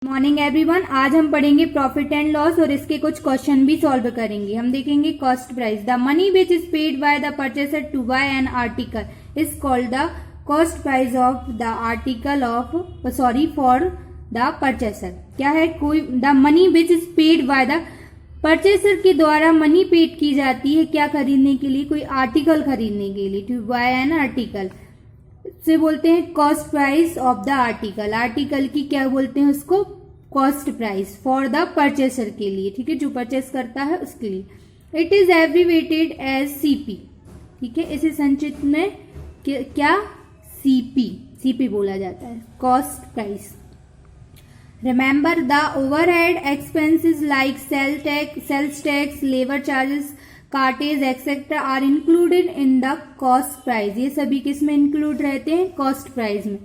Morning everyone. आज हम पढ़ेंगे प्रॉफिट एंड लॉस और इसके कुछ क्वेश्चन भी सॉल्व करेंगे। हम देखेंगे cost price. The money which is paid by the purchaser to buy an article is called the cost price of the article for the purchaser. क्या है? कोई the money which is paid by the purchaser के द्वारा money paid की जाती है क्या खरीदने के लिए? कोई आर्टिकल खरीदने के लिए। टू बाय एन आर्टिकल से बोलते हैं cost price of the article. Article की क्या बोलते हैं उसको? Cost price for the purchaser के लिए। ठीक है, जो परचेस करता है उसके लिए। It is abbreviated as CP. ठीक है, इसे संक्षिप्त में क्या? सीपी बोला जाता है, cost price. Remember the overhead expenses like sales tax, labour charges, cartage etcetera are included in the cost price. ये सभी किस में इंक्लूड रहते हैं? कॉस्ट प्राइस में।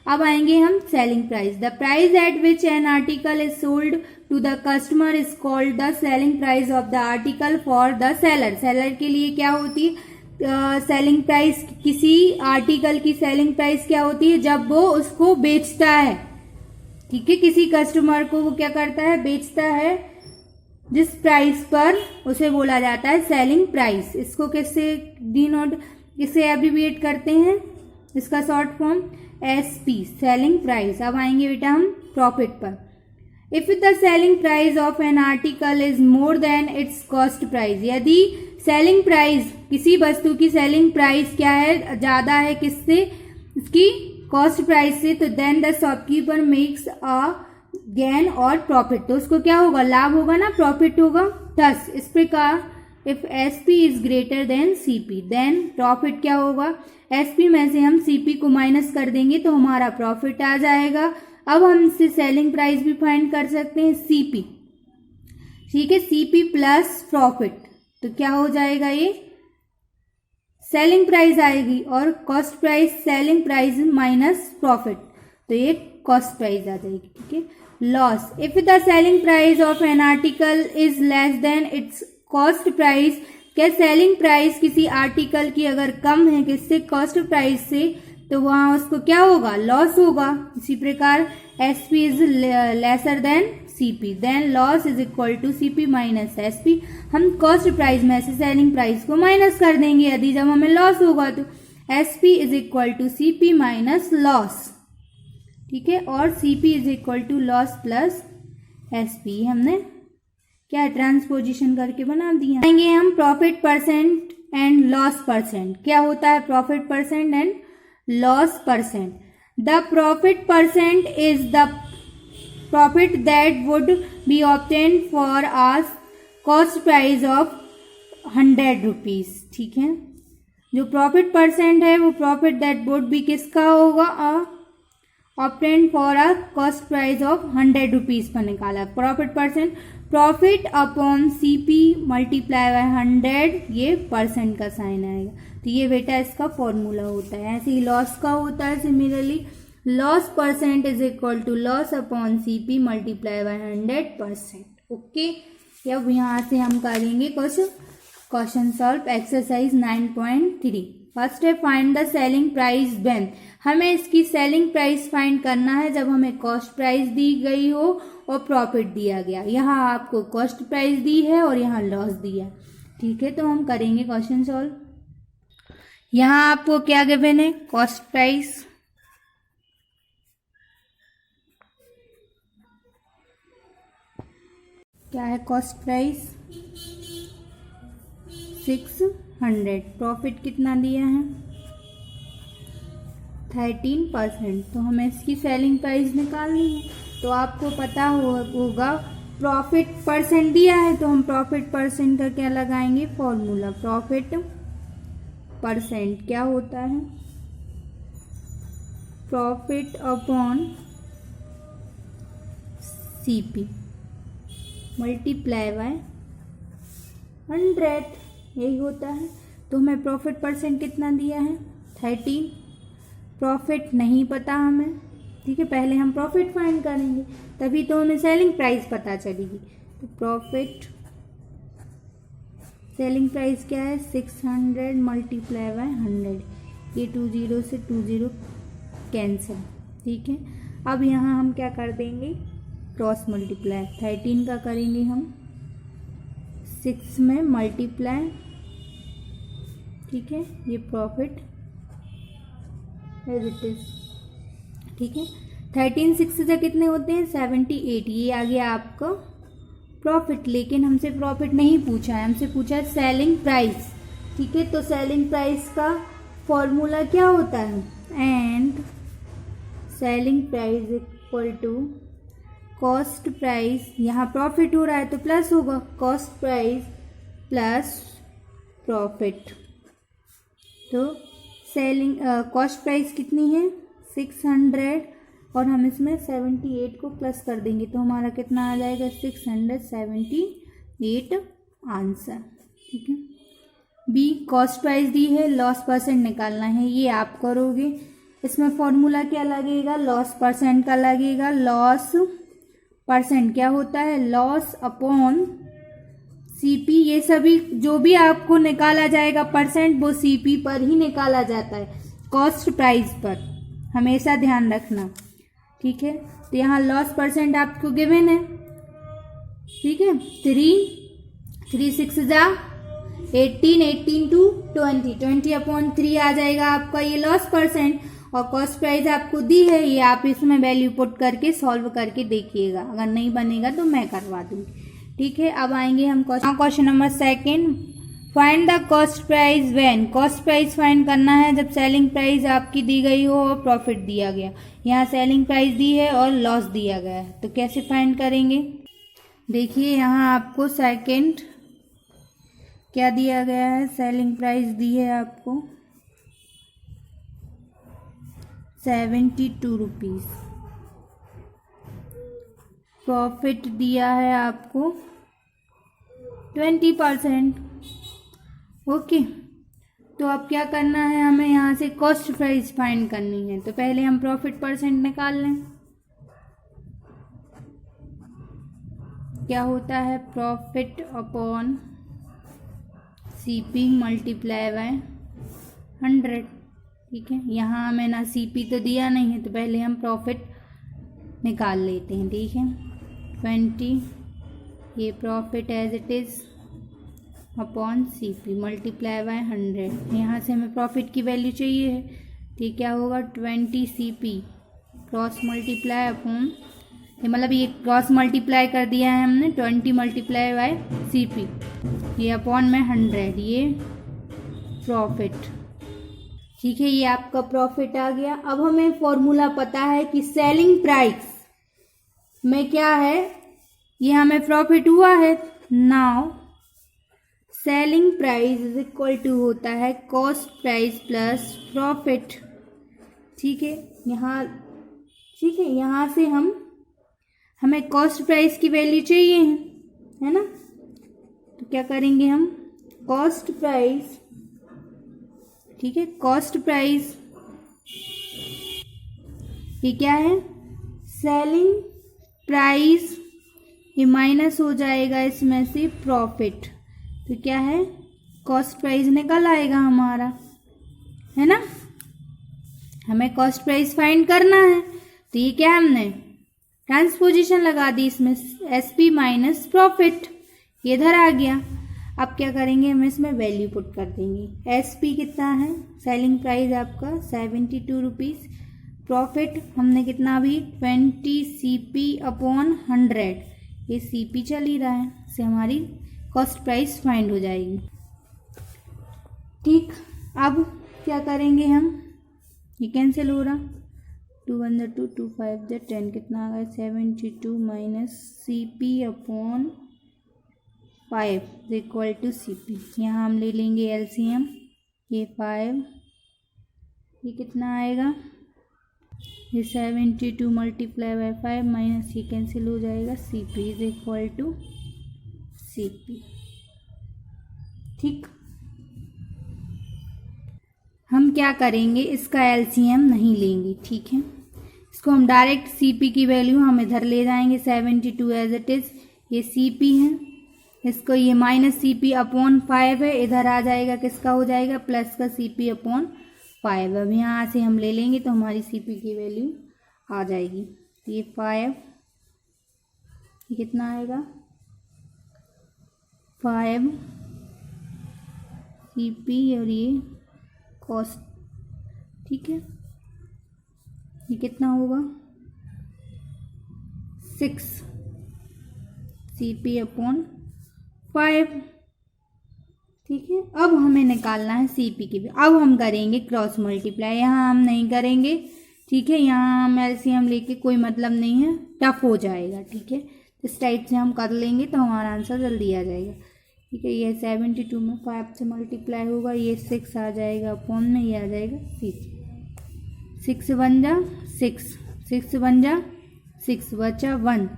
अब आएंगे हम selling price. The price at which an article is sold to the customer is called the selling price of the article for the seller. Seller के लिए क्या होती है सेलिंग प्राइस? किसी आर्टिकल की सेलिंग प्राइस क्या होती है? जब वो उसको बेचता है। ठीक है, किसी कस्टमर को वो क्या करता है? बेचता है। जिस प्राइस पर उसे बोला जाता है सेलिंग प्राइस। इसको किससे किससे एब्रीविएट करते हैं? इसका short form SP, selling price. अब आएंगे बेटा हम प्रॉफिट पर। If the selling price of N article is more than it's cost price. यदि सेलिंग प्राइस, किसी वस्तु की सेलिंग प्राइस क्या है? ज्यादा है किससे? इसकी कॉस्ट प्राइस से। तो then the shopkeeper makes a gain और प्रॉफिट। तो उसको क्या होगा? लाभ होगा ना, प्रॉफिट होगा। थस इस प्रकार if SP is greater than CP then profit क्या होगा? एसपी में से हम सीपी को माइनस कर देंगे तो हमारा प्रॉफिट आ जाएगा। अब हम इससे सेलिंग प्राइस भी फाइंड कर सकते हैं, सीपी। ठीक है, सीपी प्लस प्रॉफिट। तो क्या हो जाएगा? ये सेलिंग प्राइस आएगी और cost price selling price minus profit, तो ये कॉस्ट प्राइस आ जाएगी। ठीक है, loss. If the selling price of N article is less than it's cost price. क्या सेलिंग प्राइस किसी आर्टिकल की अगर कम है किससे? कॉस्ट प्राइस से, तो वहां उसको क्या होगा? लॉस होगा। इसी प्रकार SP is lesser than CP then loss is equal to CP minus SP. हम कॉस्ट प्राइस में से सेलिंग प्राइस को माइनस कर देंगे यदि जब हमें लॉस होगा तो SP is equal to CP minus loss. ठीक है, और CP is equal to loss plus SP. हमने क्या ट्रांसपोजिशन करके बना दिया। आएंगे हम profit percent and loss percent. क्या होता है profit percent and loss percent? The profit percent is the profit that would be obtained for a cost price of 100 rupees. ठीक है, जो प्रॉफिट परसेंट है वो प्रॉफिट दैट वुड बी किसका होगा? Obtained for a cost price of 100 rupees पर निकाला। Profit percent profit upon CP multiply by 100, ये परसेंट का साइन आएगा। तो ये बेटा इसका फॉर्मूला होता है। ऐसे ही लॉस का होता है similarly, loss percent is equal to loss upon CP multiply by 100%। Okay, अब यहाँ से हम करेंगे कुछ क्वेश्चन सॉल्व। एक्सरसाइज 9.3। फर्स्ट है find the selling price when. हमें इसकी सेलिंग प्राइस फाइंड करना है जब हमें कॉस्ट प्राइस दी गई हो और प्रॉफिट दिया गया। यहाँ आपको कॉस्ट प्राइस दी है और यहाँ लॉस दिया। ठीक है, तो हम करेंगे क्वेश्चन सॉल्व। यहाँ आपको क्या गिवन है? Cost price. क्या है कॉस्ट प्राइस? 600। प्रॉफिट कितना दिया है? 13%। तो हमें इसकी सेलिंग प्राइस निकालनी है। तो आपको पता होगा प्रॉफिट परसेंट दिया है तो हम प्रॉफिट परसेंट का क्या लगाएंगे? फॉर्मूला। प्रॉफिट परसेंट क्या होता है? Profit upon CP multiply by 100, यही होता है। तो हमें प्रॉफिट परसेंट कितना दिया है? 13। प्रॉफिट नहीं पता हमें। ठीक है, पहले हम प्रॉफिट फाइंड करेंगे तभी तो हमें सेलिंग प्राइस पता चलेगी। तो प्रॉफिट सेलिंग प्राइस क्या है? 600 मल्टीप्लाई बाय 100। ये 20 से 20 कैंसिल। ठीक है, अब यहाँ हम क्या कर देंगे? क्रॉस मल्टीप्लाई 13 का करेंगे हम 6 में मल्टीप्लाई, ठीक है, ये प्रॉफिट एज इट इज, ठीक है। 13 6 से कितने होते हैं 78, ये आ गया आपका प्रॉफिट। लेकिन हमसे प्रॉफिट नहीं पूछा है, हमसे पूछा है सेलिंग प्राइस, ठीक है। तो सेलिंग प्राइस का फॉर्मूला क्या होता है, and selling price equal to cost price, यहाँ प्रॉफिट हो रहा है तो प्लस होगा, कॉस्ट प्राइस प्लस प्रॉफिट। तो सेलिंग कॉस्ट प्राइस कितनी है 600 और हम इसमें 78 को प्लस कर देंगे तो हमारा कितना आ जाएगा 678 आंसर, ठीक है। बी कॉस्ट प्राइस दी है, लॉस परसेंट निकालना है, ये आप करोगे। इसमें फॉर्मूला क्या लगेगा, लॉस परसेंट का लगेगा। लॉस परसेंट क्या होता है, लॉस अपॉन सीपी। ये सभी जो भी आपको निकाला जाएगा परसेंट वो सीपी पर ही निकाला जाता है, कॉस्ट प्राइस पर, हमेशा ध्यान रखना, ठीक है। तो यहाँ लॉस परसेंट आपको गिवन है, ठीक है। 3 6 जा 18, 18 टू 20 अपॉन 3 आ जाएगा आपका ये लॉस परसेंट। और कॉस्ट प्राइस आपको दी है, ये आप इसमें वैल्यू पुट करके सॉल्व करके देखिएगा, अगर नहीं बनेगा तो मैं करवा दूंगी, ठीक है। अब आएंगे हम question number 2, find the cost price when. Cost price find करना है जब सेलिंग प्राइस आपकी दी गई हो और प्रॉफिट दिया गया। यहाँ सेलिंग प्राइस दी है और लॉस दिया गया है, तो कैसे फाइंड करेंगे, देखिए यहाँ आपको सेकंड क्या दिया गया है, सेलिंग प्राइस दी है आपको 72 रुपीज़, प्रॉफिट दिया है आपको 20%, ओके। तो अब क्या करना है, हमें यहाँ से कॉस्ट प्राइस फाइंड करनी है, तो पहले हम प्रॉफिट परसेंट निकाल लें। क्या होता है, profit upon CP multiply by 100, ठीक है। यहाँ हमें ना सीपी तो दिया नहीं है तो पहले हम प्रॉफिट निकाल लेते हैं, ठीक है। 20 ये profit as it is upon CP multiply by 100। यहाँ से हमें प्रॉफिट की वैल्यू चाहिए है, तो क्या होगा 20 सीपी क्रॉस मल्टीप्लाई अपॉन, ये मतलब ये क्रॉस मल्टीप्लाई कर दिया है हमने, 20 मल्टीप्लाई बाय सीपी, ये अपॉन में 100, ये प्रॉफिट, ठीक है। ये आपका प्रॉफिट आ गया। अब हमें फॉर्मूला पता है कि सेलिंग प्राइस में क्या है, ये हमें प्रॉफिट हुआ है। Now selling price is equal to होता है कॉस्ट प्राइस प्लस प्रॉफिट, ठीक है। यहाँ ठीक है, यहाँ से हमें कॉस्ट प्राइस की वैल्यू चाहिए है ना, तो क्या करेंगे हम कॉस्ट प्राइस, ठीक है। कॉस्ट प्राइस ये क्या है, सेलिंग प्राइस, ये माइनस हो जाएगा इसमें से प्रॉफिट, तो क्या है कॉस्ट प्राइस निकल आएगा हमारा, है ना। हमें कॉस्ट प्राइस फाइंड करना है, तो ये क्या हमने ट्रांसपोजिशन लगा दी इसमें, एसपी माइनस प्रॉफिट, ये इधर आ गया। अब क्या करेंगे, हम इसमें वैल्यू पुट कर देंगे। एसपी कितना है, सेलिंग प्राइस आपका 72 रुपीज़, प्रॉफिट हमने कितना भी 20 सीपी अपॉन 100, ये सीपी चल ही रहा है, से हमारी कॉस्ट प्राइस फाइंड हो जाएगी, ठीक। अब क्या करेंगे हम, ये कैंसिल हो रहा, 2 1 2 2 5 10, कितना आ गया 72 minus CP upon 5 equal to CP. यहाँ हम ले लेंगे एलसीएम, ये 5, ये कितना आएगा, ये 72 मल्टीप्लाई बाय 5 माइनस ये कैंसिल हो जाएगा, CP is equal to CP, ठीक। हम क्या करेंगे, इसका एलसीएम नहीं लेंगे, ठीक है। इसको हम डायरेक्ट सीपी की वैल्यू हम इधर ले जाएंगे, 72 एज इट इज़, ये सीपी है, इसको ये माइनस सीपी अपॉन 5 है, इधर आ जाएगा, किसका हो जाएगा प्लस का सीपी अपॉन 5। अब यहाँ से हम ले लेंगे तो हमारी सीपी की वैल्यू आ जाएगी, ये 5 ये कितना आएगा 5 CP और ये कॉस्ट, ठीक है। ये कितना होगा 6 CP अपॉन 5, ठीक है। अब हमें निकालना है CP की भी। अब हम करेंगे क्रॉस मल्टीप्लाई, यहाँ हम नहीं करेंगे, ठीक है। यहाँ हम LCM लेके कोई मतलब नहीं है, टफ हो जाएगा, ठीक है। इस टाइप से हम कर लेंगे तो हमारा आंसर जल्दी आ जाएगा, ठीक है। ये 72 में 5 से मल्टीप्लाई होगा, ये 6 आ जाएगा अपॉन में, ये आ जाएगा 6 बन जा 6 बन जा 6 बचा 1,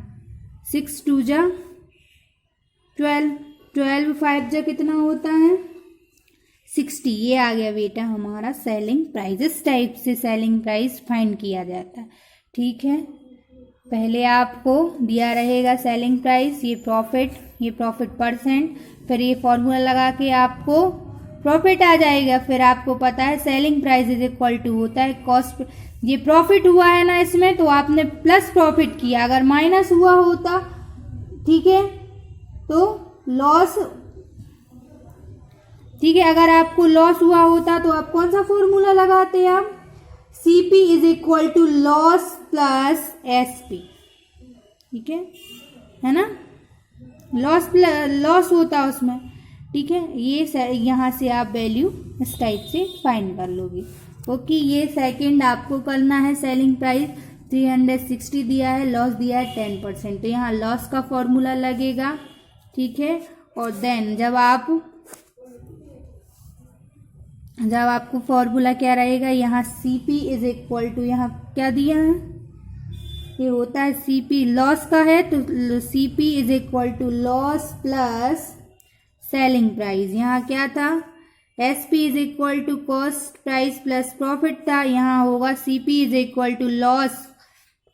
6 2 जा 12 5 जा कितना होता है 60। ये आ गया बेटा हमारा सेलिंग प्राइस। इस टाइप से सेलिंग प्राइस फाइंड किया जाता है, ठीक है। पहले आपको दिया रहेगा सेलिंग प्राइस, ये प्रॉफिट परसेंट, फिर ये फॉर्मूला लगा के आपको प्रॉफिट आ जाएगा। फिर आपको पता है selling price is equal to होता है कॉस्ट। ये प्रॉफिट हुआ है ना इसमें, तो आपने प्लस प्रॉफिट किया, अगर माइनस हुआ होता, ठीक है, तो लॉस, ठीक है। अगर आपको लॉस हुआ होता तो आप कौन सा फॉर्मूला लगाते आप, CP is equal to loss plus SP, ठीक है ना। लॉस होता उसमें, ठीक है। ये यहाँ से आप वैल्यू इस टाइप से फाइंड कर लोगे, ओके। ये सेकंड आपको करना है। सेलिंग प्राइस 360 दिया है, लॉस दिया है 10%, तो यहाँ लॉस का फॉर्मूला लगेगा, ठीक है। और देन जब आपको फॉर्मूला क्या रहेगा, यहाँ CP इज इक्वल टू, यहाँ क्या दिया है, ये होता है CP लॉस का है, तो CP is equal to loss plus selling price. यहाँ क्या था, SP is equal to cost price plus profit था, यहाँ होगा CP is equal to loss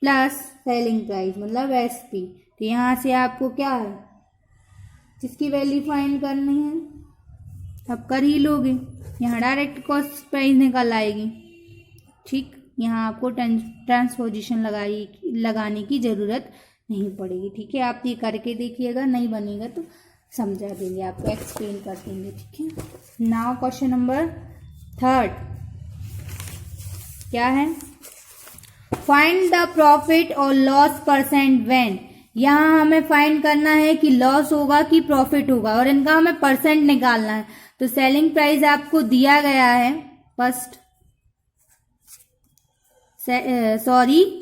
plus selling price, मतलब SP। तो यहाँ से आपको क्या है, जिसकी वैल्यू फाइंड करनी है, अब कर ही लोगे। यहाँ डायरेक्ट कॉस्ट प्राइस निकल आएगी, ठीक। यहाँ आपको ट्रांसपोजिशन लगाने की ज़रूरत नहीं पड़ेगी, ठीक है। आप ये करके देखिएगा, नहीं बनेगा तो समझा देंगे, आपको एक्सप्लेन कर देंगे, ठीक है। नाउ क्वेश्चन नंबर 3 क्या है, फाइंड द प्रॉफिट और लॉस परसेंट व्हेन। यहाँ हमें फाइंड करना है कि लॉस होगा कि प्रॉफिट होगा, और इनका हमें परसेंट निकालना है। तो सेलिंग प्राइस आपको दिया गया है, फर्स्ट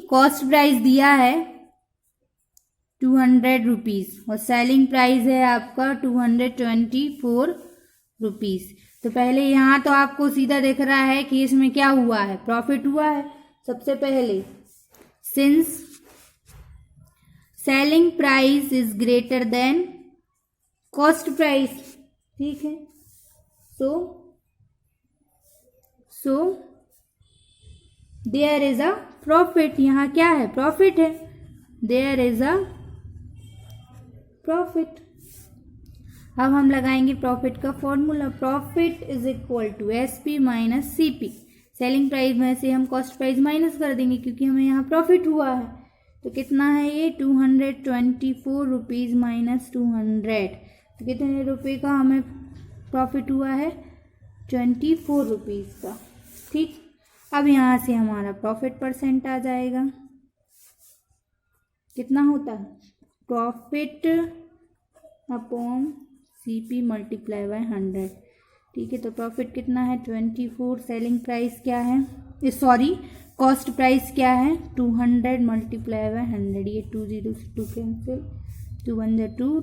कॉस्ट प्राइस दिया है 200 रुपीज़, और सेलिंग प्राइस है आपका 224 रुपीज़। तो पहले यहाँ तो आपको सीधा दिख रहा है कि इसमें क्या हुआ है, प्रॉफिट हुआ है। सबसे पहले since selling price is greater than cost price, ठीक है। So there is a profit, यहाँ क्या है, प्रॉफिट है, देयर इज अ प्रॉफिट। अब हम लगाएंगे प्रॉफिट का formula, profit is equal to SP minus CP। Selling price में से हम कॉस्ट प्राइस माइनस कर देंगे, क्योंकि हमें यहाँ प्रॉफिट हुआ है। तो कितना है ये 224 रुपीज़ माइनस 200, तो कितने रुपये का हमें प्रॉफिट हुआ है, 24 रुपीज़ का, ठीक। अब यहाँ से हमारा प्रॉफिट परसेंट आ जाएगा, कितना होता है, profit upon CP multiply by 100, ठीक है। तो प्रॉफिट कितना है 24, सेलिंग प्राइस क्या है, सॉरी कॉस्ट प्राइस क्या है 200 मल्टीप्लाई बाय 100, ये 2 0 से 2 कैंसिल, 2 1 जा 2,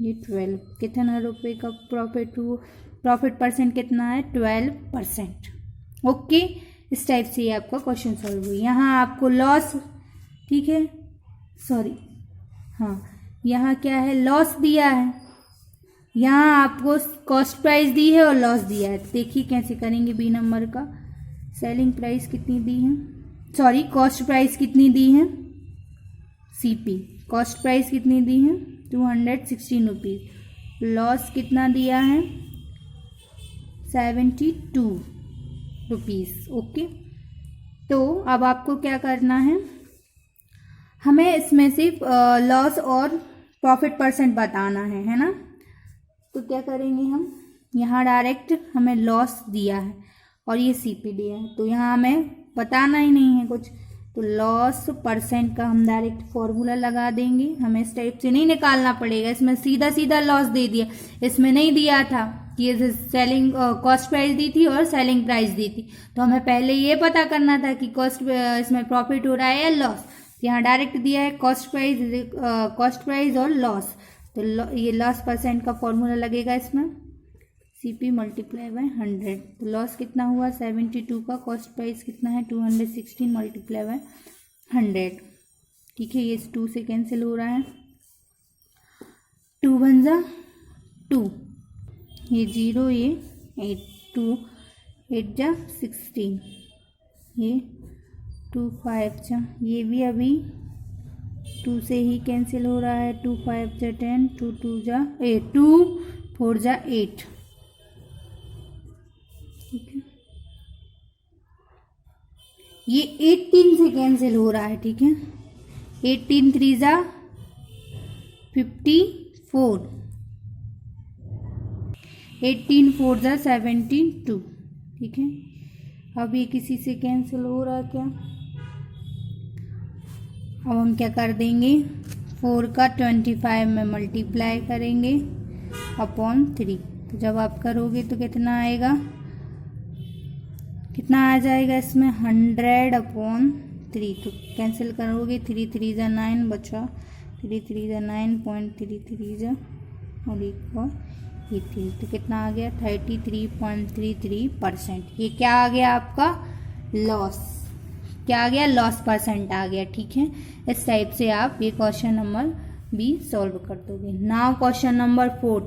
ये 12, कितना रुपए का प्रॉफिट हुआ, प्रॉफिट परसेंट कितना है 12%, ओके। इस टाइप से ये आपका क्वेश्चन सॉल्व हुई। यहाँ आपको लॉस, ठीक है, सॉरी हाँ, यहाँ क्या है, लॉस दिया है, यहाँ आपको कॉस्ट प्राइस दी है और लॉस दिया है। देखिए कैसे करेंगे, B नंबर का सेलिंग प्राइस कितनी दी है, सॉरी कॉस्ट प्राइस कितनी दी है, CP कॉस्ट प्राइस कितनी दी है 216 रुपीज़, लॉस कितना दिया है 72 रुपीज़, ओके। तो अब आपको क्या करना है, हमें इसमें सिर्फ लॉस और प्रॉफिट परसेंट बताना है ना। तो क्या करेंगे हम, यहाँ डायरेक्ट हमें लॉस दिया है और ये सीपी दिया है, तो यहाँ हमें बताना ही नहीं है कुछ, तो लॉस परसेंट का हम डायरेक्ट फॉर्मूला लगा देंगे। हमें इस टाइप से नहीं निकालना पड़ेगा, इसमें सीधा सीधा लॉस दे दिया, इसमें नहीं दिया था कि ये सेलिंग कॉस्ट प्राइस दी थी और सेलिंग प्राइस दी थी, तो हमें पहले ये पता करना था कि कॉस्ट इसमें प्रॉफिट हो रहा है या लॉस। यहाँ डायरेक्ट दिया है कॉस्ट प्राइस और लॉस, तो ये लॉस परसेंट का फॉर्मूला लगेगा इसमें, CP मल्टीप्लाई बाय 100। तो लॉस कितना हुआ 72 का, कॉस्ट प्राइस कितना है 216 मल्टीप्लाई बाय 100। ठीक है, ये 2 से कैंसिल हो रहा है, 2 1 जा 2, ये 0 ये 8, 2 8 जा 16, ये 2 5 जा, ये भी अभी 2 से ही कैंसिल हो रहा है, 2 5 जा 10, 2 2 जा 8, 2 4 जा 8। ठीक है, ये 18 से कैंसिल हो रहा है। ठीक है, 18 3 जा 54, 18 4 जा 72। ठीक है, अब ये किसी से कैंसिल हो रहा क्या, अब हम क्या कर देंगे, 4 का 25 में मल्टीप्लाई करेंगे अपॉन 3, तो जब आप करोगे तो कितना आएगा, कितना आ जाएगा इसमें 100/3, तो कैंसिल करोगे 3 3 जा 9 बचा, 3 3 जा 9.33 जा और एक और 18, तो कितना आ गया 33.33%। ये क्या आ गया आपका लॉस, क्या आ गया लॉस परसेंट आ गया। ठीक है, इस टाइप से आप ये क्वेश्चन नंबर बी सॉल्व कर दोगे। Now question number 4,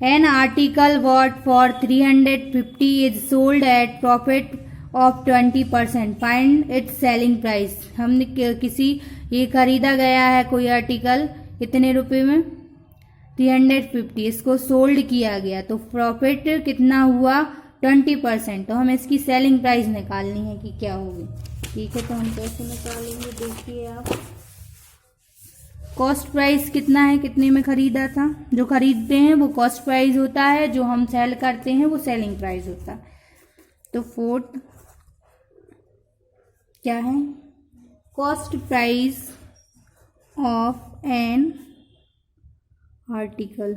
An article bought for 350 is sold at profit of 20%. Find its selling price. हमने किसी ये खरीदा गया है कोई आर्टिकल कितने रुपए में 350, इसको सोल्ड किया गया तो प्रॉफिट कितना हुआ 20%, तो हमें इसकी सेलिंग प्राइस निकालनी है कि क्या होगी। ठीक है, तो हम कैसे निकालेंगे देखिए आप, कॉस्ट प्राइस कितना है, कितने में खरीदा था, जो खरीदते हैं वो कॉस्ट प्राइस होता है, जो हम सेल करते हैं वो सेलिंग प्राइस होता है। तो 4th क्या है, cost price of an article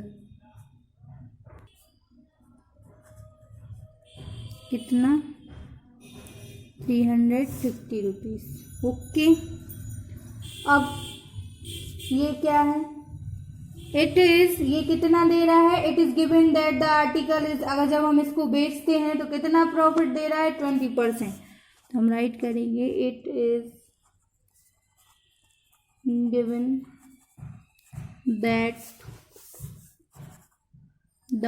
कितना 350 रुपीज़। ओके, अब ये क्या है, इट इज, ये कितना दे रहा है, it is given that the article is, अगर जब हम इसको बेचते हैं तो कितना प्रॉफिट दे रहा है 20%, तो हम राइट करेंगे it is given that the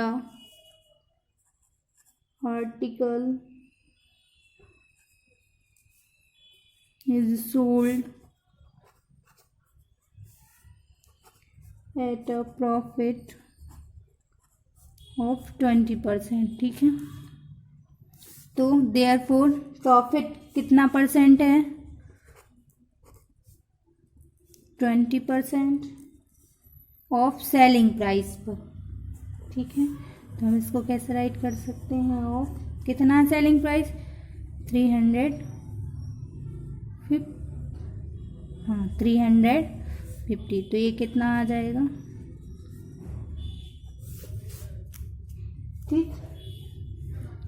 article is sold at a profit of 20%। ठीक है, तो देयरफॉर प्रॉफिट कितना परसेंट है 20% ऑफ सेलिंग प्राइस पर। ठीक है, तो हम इसको कैसे राइट कर सकते हैं, ऑफ कितना सेलिंग प्राइस 350, तो ये कितना आ जाएगा। ठीक,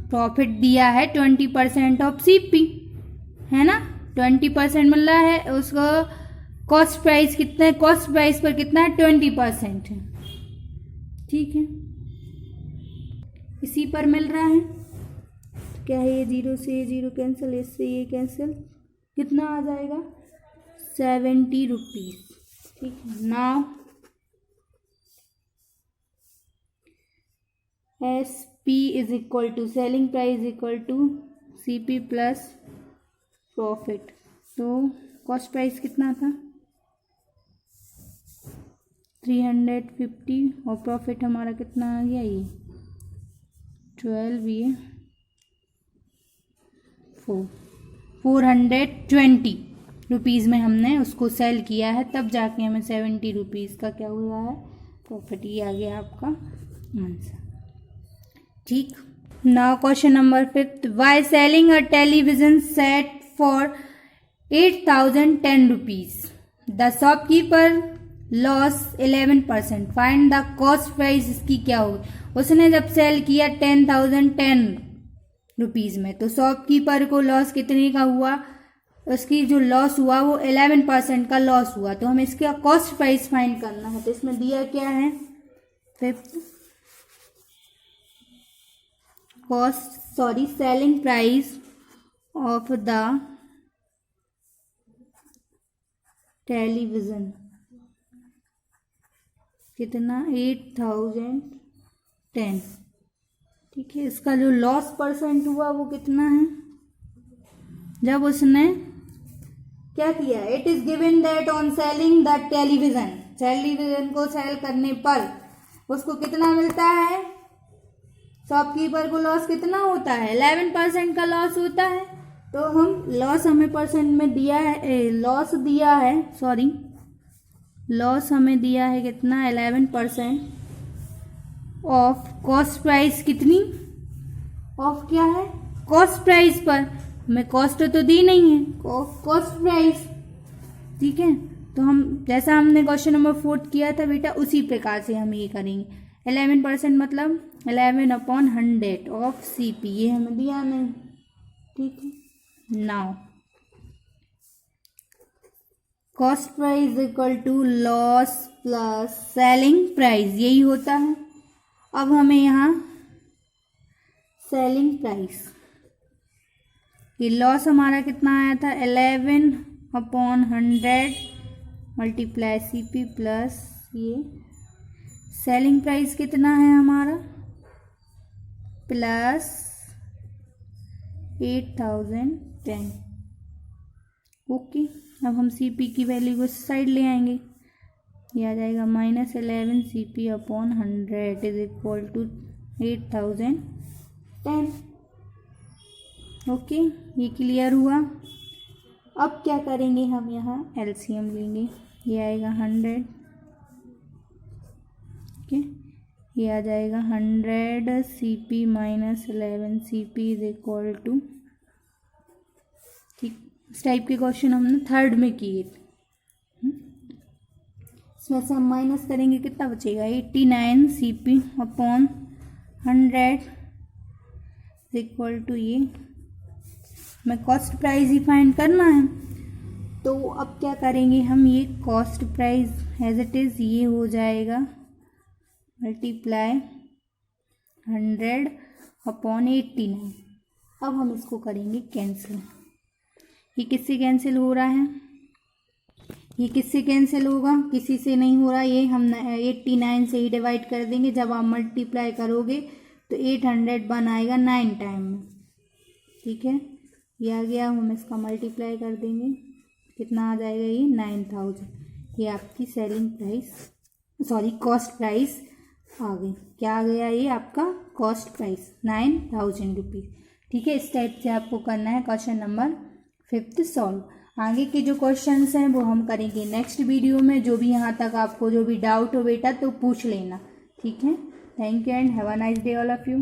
प्रॉफिट दिया है 20% ऑफ सीपी है ना, 20% मिल रहा है, उसको कॉस्ट प्राइस कितना है, कॉस्ट प्राइस पर कितना है 20% है। ठीक है, इसी पर मिल रहा है, तो क्या है ये 0 से ये 0 कैंसिल, इससे ये कैंसिल, कितना आ जाएगा 70 रुपीज़। ठीक है, now SP is equal to selling price equal to CP plus profit, तो कॉस्ट प्राइस कितना था 350 और प्रॉफिट हमारा कितना आ गया ये 12, ये 420 रुपीज़ में हमने उसको सेल किया है, तब जाके हमें 70 रुपीज़ का क्या हुआ है प्रॉफिट। ये आ गया आपका आंसर। ठीक, now question number 5, by selling a television set for 8,010 rupees the shopkeeper loss 11%, find the cost price. इसकी क्या होगी, उसने जब सेल किया 10,010 रुपीज़ में, तो शॉपकीपर को लॉस कितने का हुआ, उसकी जो लॉस हुआ वो 11% का लॉस हुआ। तो हमें इसका कॉस्ट प्राइस फाइंड करना है। तो इसमें दिया क्या है, fifth selling price of the television कितना 8,010। ठीक है, इसका जो लॉस परसेंट हुआ वो कितना है, जब उसने क्या किया, it is given that on selling the television को सेल करने पर उसको कितना मिलता है, शॉपकीपर को लॉस कितना होता है, 11% का लॉस होता है। तो हम लॉस हमें परसेंट में दिया है, लॉस हमें दिया है कितना 11% ऑफ कॉस्ट प्राइस, कितनी ऑफ क्या है कॉस्ट प्राइस पर, हमें कॉस्ट तो दी नहीं है, कॉस्ट प्राइस। ठीक है, तो हम जैसा हमने क्वेश्चन नंबर 4 किया था बेटा, उसी प्रकार से हम ये करेंगे। 11% मतलब 11/100 ऑफ CP, ये हमें दिया नहीं। ठीक है, now cost price equal to loss plus selling price, यही होता है। अब हमें यहाँ सेलिंग प्राइस, ये लॉस हमारा कितना आया था 11/100 मल्टीप्लाई CP प्लस ये सेलिंग प्राइस कितना है हमारा प्लस 8,010। ओके, अब हम CP की वैल्यू को साइड ले आएंगे, ये आ जाएगा -11 CP/100 is equal to 8,010। Okay, ये क्लियर हुआ। अब क्या करेंगे, हम यहाँ LCM लेंगे, ये आएगा 100। ओके, ये आ जाएगा 100 CP - 11 CP is equal to, ठीक, इस टाइप के क्वेश्चन हमने थर्ड में किए थे। इसमें से हम माइनस करेंगे, कितना बचेगा 89 CP/100 इज इक्वल टू, ये हमें कॉस्ट प्राइस ही फाइंड करना है। तो अब क्या करेंगे हम, ये cost price as it is ये हो जाएगा मल्टीप्लाई 100/89। अब हम इसको करेंगे कैंसिल। ये किससे कैंसिल हो रहा है, ये किससे कैंसिल होगा, किसी से नहीं हो रहा। ये हम 89 से ही डिवाइड कर देंगे। जब आप मल्टीप्लाई करोगे तो 801 आएगा 9 टाइम में। ठीक है, ये आ गया, हम इसका मल्टीप्लाई कर देंगे, कितना आ जाएगा ये 9,000। ये आपकी सेलिंग प्राइस कॉस्ट प्राइस आ गई। क्या आ गया, ये आपका कॉस्ट प्राइस 9,000 रुपीज़। ठीक है, इस टाइप से आपको करना है क्वेश्चन नंबर 5 सॉल्व। आगे के जो क्वेश्चंस हैं वो हम करेंगे नेक्स्ट वीडियो में। जो भी यहाँ तक आपको जो भी डाउट हो बेटा तो पूछ लेना। ठीक है, thank you and have a nice day all of you.